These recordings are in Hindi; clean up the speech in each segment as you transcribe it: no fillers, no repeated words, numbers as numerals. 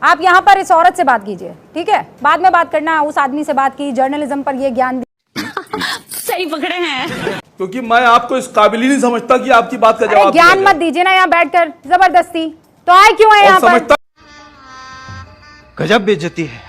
आप यहाँ पर इस औरत से बात कीजिए, ठीक है? बाद में बात करना, उस आदमी से बात की, जर्नलिज्म पर ये ज्ञान सही पकड़े हैं। क्योंकि मैं आपको इस काबिल ही नहीं समझता कि आपकी बात का जवाब ज्ञान मत दीजिए ना यहाँ बैठकर जबरदस्ती। तो आए क्यों है यहाँ पर? गजब बेइज्जती है।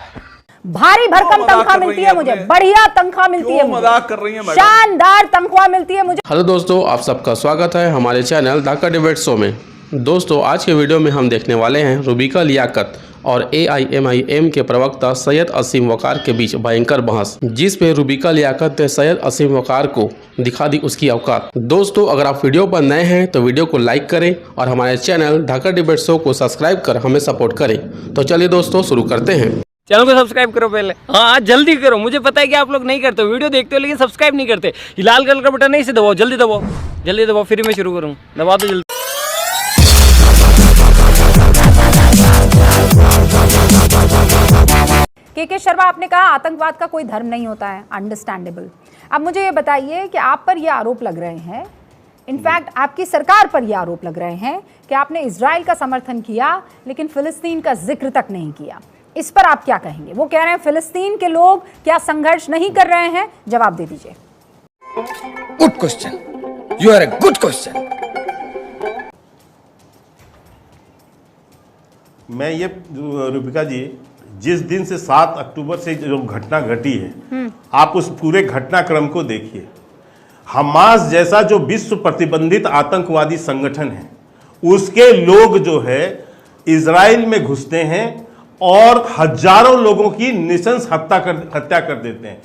भारी भरकम तनख्वाह मिलती है मुझे, बढ़िया तनख्वाह मिलती है, मजाक कर रही है, शानदार तनख्वाह मिलती है मुझे। हेलो दोस्तों, आप सबका स्वागत है हमारे चैनल ढाका डिबेट शो में। दोस्तों, आज के वीडियो में हम देखने वाले हैं रूबिका लियाकत और AIMIM के प्रवक्ता सैयद असीम वकार के बीच भयंकर बहस, जिस पे रूबिका लियाकत ने सैयद असीम वकार को दिखा दी उसकी औकात। दोस्तों, अगर आप वीडियो पर नए हैं तो वीडियो को लाइक करें और हमारे चैनल ढाका डिबेट शो को सब्सक्राइब कर हमें सपोर्ट करें। तो चलिए दोस्तों, शुरू करते हैं। चैनल को सब्सक्राइब करो पहले, हाँ जल्दी करो। मुझे पता है कि आप लोग नहीं करते, वीडियो देखते हो लेकिन सब्सक्राइब नहीं करते। ये लाल कलर का बटन है, इसे दबाओ, जल्दी दबाओ, जल्दी दबाओ, फिर मैं शुरू करूँ। दबा दो जल्दी। के शर्मा, आपने कहा आतंकवाद का कोई धर्म नहीं होता है, अंडरस्टैंडेबल। अब मुझे ये बताइए कि आप पर ये आरोप लग रहे हैं, इनफैक्ट आपकी सरकार पर यह आरोप लग रहे हैं कि आपने इजराइल का समर्थन किया लेकिन फिलिस्तीन का जिक्र तक नहीं किया। इस पर आप क्या कहेंगे? वो कह रहे हैं फिलिस्तीन के लोग क्या संघर्ष नहीं कर रहे हैं? जवाब दे दीजिए। Good question, you are a good question. मैं ये रूबिका जी, जिस दिन से 7 अक्टूबर से जो घटना घटी है, आप उस पूरे घटनाक्रम को देखिए। हमास जैसा जो विश्व प्रतिबंधित आतंकवादी संगठन है, उसके लोग जो है इजराइल में घुसते हैं और हजारों लोगों की निशंस हत्या कर देते हैं।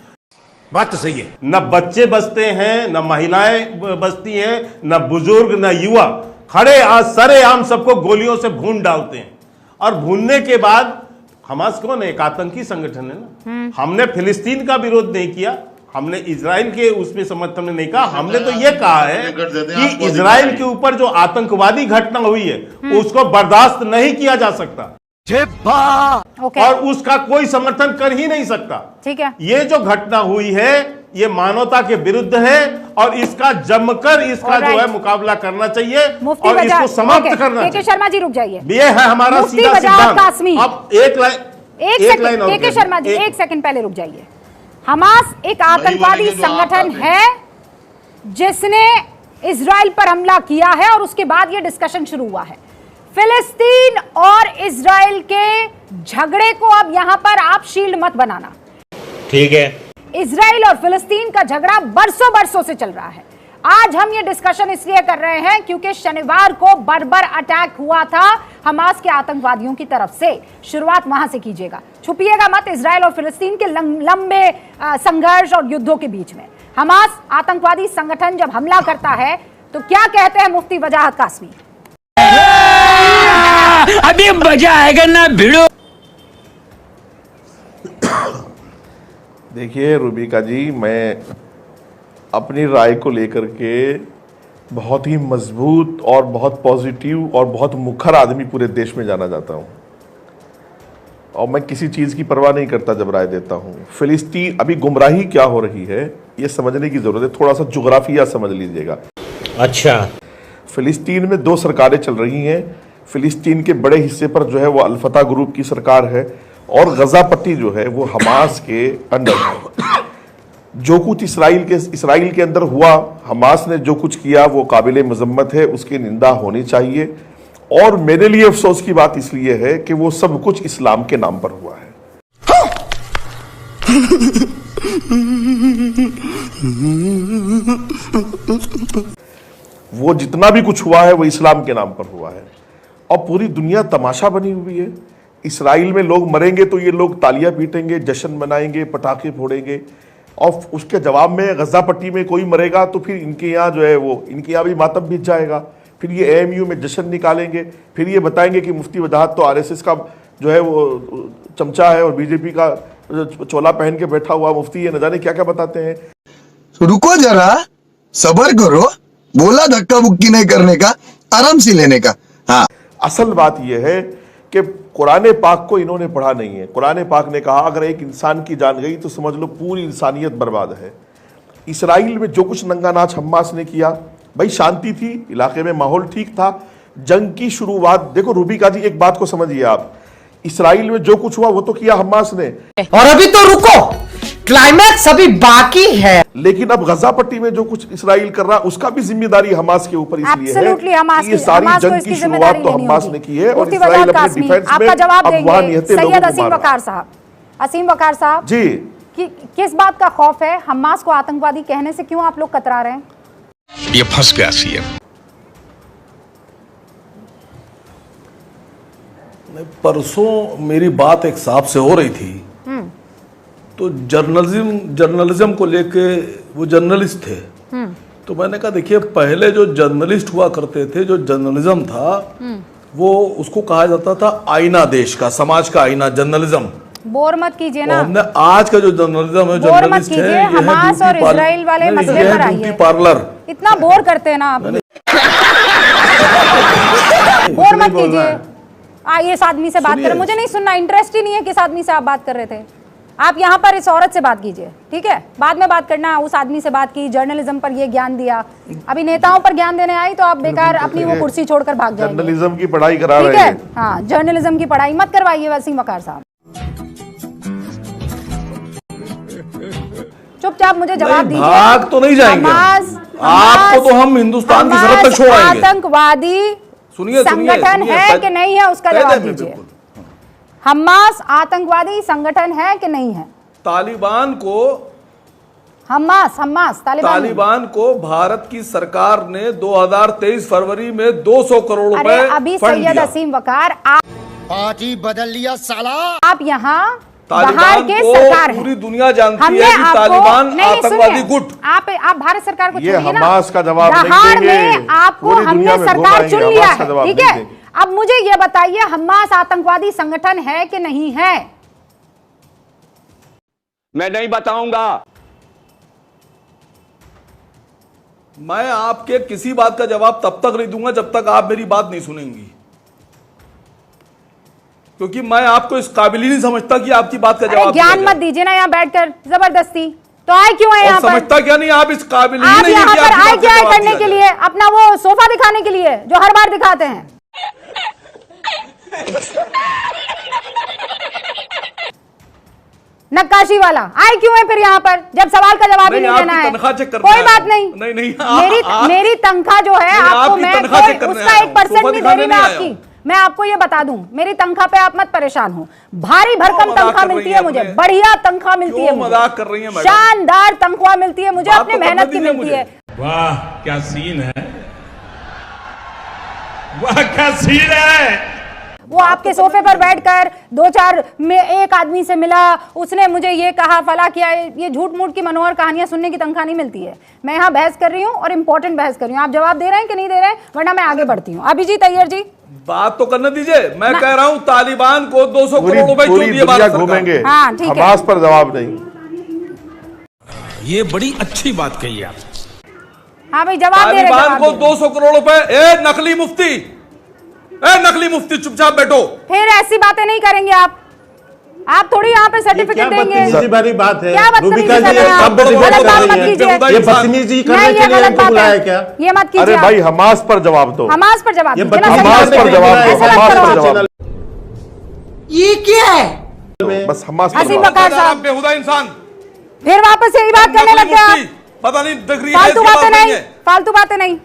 बात तो सही है। न बच्चे बचते हैं, न महिलाएं बचती हैं, न बुजुर्ग, न युवा। खड़े सरेआम सबको गोलियों से भून डालते हैं। और भूनने के बाद हमास कौन है? एक आतंकी संगठन है ना। हमने फिलिस्तीन का विरोध नहीं किया, हमने इजराइल के उसमें समर्थन में नहीं कहा। हमने तो ये कहा है कि इजराइल के ऊपर जो आतंकवादी घटना हुई है उसको बर्दाश्त नहीं किया जा सकता और उसका कोई समर्थन कर ही नहीं सकता। ठीक है, ये जो घटना हुई है ये मानवता के विरुद्ध है और इसका जमकर इसका जो है मुकाबला करना चाहिए और इसको समाप्त करना चाहिए। शर्मा जी रुक जाइए, ये है हमारा सीधा सिद्धांत। अब एक लाइन के शर्मा जी, एक सेकंड पहले रुक जाइए। हमास एक आतंकवादी संगठन है जिसने इजराइल पर हमला किया है और उसके बाद ये डिस्कशन शुरू हुआ है। फिलिस्तीन और इजराइल के झगड़े को अब यहां पर आप शील्ड मत बनाना, ठीक है? इजराइल और फिलिस्तीन का झगड़ा बरसों बरसों से चल रहा है। आज हम ये डिस्कशन इसलिए कर रहे हैं क्योंकि शनिवार को बर्बर अटैक हुआ था हमास के आतंकवादियों की तरफ से। शुरुआत वहां से कीजिएगा, छुपिएगा मत इजराइल और फिलिस्तीन के लंबे संघर्ष और युद्धों के बीच में। हमास आतंकवादी संगठन जब हमला करता है तो क्या कहते हैं मुफ्ती वजाहत कासमी? अभी मजा आएगा ना भिड़ो। देखिए रूबिका जी, मैं अपनी राय को लेकर के बहुत ही मजबूत और बहुत पॉजिटिव और बहुत मुखर आदमी पूरे देश में जाना जाता हूं और मैं किसी चीज़ की परवाह नहीं करता जब राय देता हूं। फिलिस्तीन अभी गुमराही क्या हो रही है ये समझने की ज़रूरत है, थोड़ा सा जुग्राफिया समझ लीजिएगा। अच्छा, फिलिस्तीन में 2 सरकारें चल रही हैं। फिलिस्तीन के बड़े हिस्से पर जो है वो अल-फतह ग्रुप की सरकार है और गजा पट्टी जो है वो हमास के अंडर है। जो कुछ इसराइल के अंदर हुआ, हमास ने जो कुछ किया वो काबिल मजम्मत है, उसकी निंदा होनी चाहिए। और मेरे लिए अफसोस की बात इसलिए है कि वो सब कुछ इस्लाम के नाम पर हुआ है। वो जितना भी कुछ हुआ है वो इस्लाम के नाम पर हुआ है और पूरी दुनिया तमाशा बनी हुई है। इसराइल में लोग मरेंगे तो ये लोग तालियां पीटेंगे, जश्न मनाएंगे, पटाखे फोड़ेंगे और उसके जवाब में गजा पट्टी में कोई मरेगा तो फिर इनके यहाँ जो है वो इनके यहाँ भी मातम बीत जाएगा। फिर ये AMU में जश्न निकालेंगे, फिर ये बताएंगे कि मुफ्ती वजाहत तो RSS का जो है वो चमचा है और BJP का चोला पहन के बैठा हुआ मुफ्ती है, न जाने क्या क्या बताते हैं। रुको जरा, सब्र करो, बोला धक्का मुक्की नहीं करने का, आराम से लेने का। हाँ, असल बात यह है कि कुरान पाक को इन्होंने पढ़ा नहीं है। कुरान पाक ने कहा अगर एक इंसान की जान गई तो समझ लो पूरी इंसानियत बर्बाद है। इसराइल में जो कुछ नंगा नाच हमास ने किया, भाई शांति थी, इलाके में माहौल ठीक था, जंग की शुरुआत देखो रूबिका जी, एक बात को समझिए आप, इसराइल में जो कुछ हुआ वो तो किया हमास ने, और अभी तो रुको, क्लाइमैक्स अभी बाकी है। लेकिन अब गजा पट्टी में जो कुछ इसराइल कर रहा है उसका भी जिम्मेदारी हमास के ऊपर इसलिए Absolutely, है हमास कि ये की- सारी हमास को जंग इसकी की जिम्मेदारी शुरुआत तो लेनी हमास होगी। ने की है और मुफ्ती इसराइल वजाद अपने कासमी, डिफेंस में आपका जवाब अफवाह देंगे निहत्ते लोगों सैयद को असीम मारा। वकार साहब। असीम वकार साहब जी, कि किस बात का खौफ है? हमास को आतंकवादी कहने से क्यों आप लोग कतरा रहे हैं? ये फंस गया सीएम। परसों मेरी बात एक साहब से हो रही थी, तो जर्नलिज्म को लेके वो जर्नलिस्ट थे, तो मैंने कहा देखिए पहले जो जर्नलिस्ट हुआ करते थे, जो जर्नलिज्म था वो उसको कहा जाता था आईना, देश का, समाज का आईना, जर्नलिज्म। बोर मत कीजिए और ना, हमने आज का जो जर्नलिज्म है, बोर मत जर्नलिस्ट है, कीजिए। ये है हमास और इजराइल वाले मसले पर ब्यूटी आइए। पार्लर। इतना बोर करते हैं ना आप। बोर मत कीजिए। इस आदमी से बात करें, मुझे नहीं सुनना, इंटरेस्ट ही नहीं है किस आदमी से आप बात कर रहे थे। आप यहाँ पर इस औरत से बात कीजिए, ठीक है? बाद में बात करना। उस आदमी से बात की, जर्नलिज्म पर ये ज्ञान दिया, अभी नेताओं पर ज्ञान देने आई तो आप बेकार अपनी वो कुर्सी छोड़कर भाग जाएंगे। जर्नलिज्म की पढ़ाई करा ठीक रहे है? हैं। हाँ, जर्नलिज्म की पढ़ाई मत करवाइए वसीम वकार साहब। चुपचाप मुझे जवाब दीजिए। भाग तो नहीं जाएंगे, आपको तो हम हिंदुस्तान की सरहद तक छोड़ाएंगे। आतंकवादी संगठन है कि नहीं है, उसका जवाब दीजिए। हमास आतंकवादी संगठन है कि नहीं है? तालिबान को तालिबान को भारत की सरकार ने 2023 फरवरी में 200 करोड़ अरे रुपए अभी फंड सैयद दिया। असीम वकार, आप पार्टी बदल लिया साला। आप यहाँ बाहर तालिबान के को सरकार हैं। पूरी दुनिया जानती हमने है कि आपको तालिबान नहीं, आतंकवादी सुनिए, गुट। आप भारत सरकार को ये छोड़िए ना। हमास का जवाब नहीं दहाड़ देंगे। में आपको पूरी हमने दुनिया में सरकार घुमाएंगे, चुन लिया हमास का है, जवाब ठीक नहीं है? देंगे। अब मुझे ये बताइए, हमास आतंकवादी संगठन है कि नहीं है? मैं नहीं बताऊंगा। मैं आपके किसी बात का जवाब तब तक नहीं दूंगा जब तक आप मेरी बात नहीं सुनेंगी, क्योंकि मैं आपको इस काबिल ही नहीं समझता कि आपकी बात का जवाब ज्ञान दिया मत जाए। दीजिए ना यहाँ बैठकर जबरदस्ती। तो आए क्यों है यहाँ और पर? समझता क्या नहीं, आप इस काबिल ही आप नहीं है यहाँ कि पर आपकी आए बात का क्या है जवाब करने दिया के जाए। लिए? अपना वो सोफा दिखाने के लिए जो हर बार दिखाते हैं। नक्काशी वाला आए क्यों है फिर यहाँ पर, जब सवाल का जवाब ही नहीं देना है? तनख्वाह चेक करने कोई आया बात हूं। नहीं, नहीं, मेरी तनख्वाह जो है नहीं, आपको आपकी मैं तनख्वाह चेक करने उसका आया 1% हूं, भी सोफा दे रही मैं दिखाने नहीं आपकी। आया मैं आपको ये बता दूं, मेरी तनख्वाह पे आप मत परेशान हो। भारी भरकम मजाक तनख्वाह कर मिलती रही है हैं मुझे, अपने? बढ़िया तनख्वाह मिलती है क्यों मुझे, मजाक कर रही हैं मैडम? शानदार तनख्वाह मिलती है मुझे, बात अपनी तो करने मेहनत की दीजिए मिलती मुझे। है। वाह क्या सीन है, वाह क्या सीन है। वो आपके सोफे पर बैठकर 2-4 में एक आदमी से मिला, उसने मुझे ये कहा, फला किया, ये झूठ मूठ की मनोहर कहानियां सुनने की तनख्वाह नहीं मिलती है। मैं यहाँ बहस कर रही हूँ और इंपॉर्टेंट बहस कर रही हूँ। आप जवाब दे रहे हैं कि नहीं दे रहे हैं, वरना मैं आगे बढ़ती हूँ। अभिजीत अय्यर जी, बात तो करने दीजिए। मैं कह रहा हूं तालिबान को 200 करोड़ रुपए क्यों दिए दुनिया भारत सरकार? घूमेंगे, हाँ, ठीक है। हमास पर जवाब नहीं। ये बड़ी अच्छी बात कही आप। हाँ भाई जवाब दे रहे हैं, तालिबान जवाब को दे रहे हैं। 200 करोड़ रुपए। नकली मुफ्ती, नकली मुफ्ती चुपचाप बैठो। फिर ऐसी बातें नहीं करेंगे आप थोड़ी यहाँ पे सर्टिफिकेट देंगे। बदतमीजी वाली बात है क्या बदतमीजी रूबिका जी, कर रहे हैं आप? कब गलत बात मत कीजिए। ये बदतमीजी करने नहीं, के ये लिए गलत इनको बात बुलाया है। क्या? ये मत कीजिए अरे आप। भाई हमास पर जवाब दो। हमास पर जवाब ये दीजिए ना, हमास सही पर बात जवाब है। दो, ऐसा मत हमास करो पर आप। जवाब ये क्या है? बस हमास पर असीम जवाब। वकार साहब, बेहुदा इंसान, फिर वापस यही बात करने नकली लग गए आप। मुफ्ती, पता नहीं डिग्री है फालतू इसके बातें पास नहीं, है। फालतू बातें नहीं।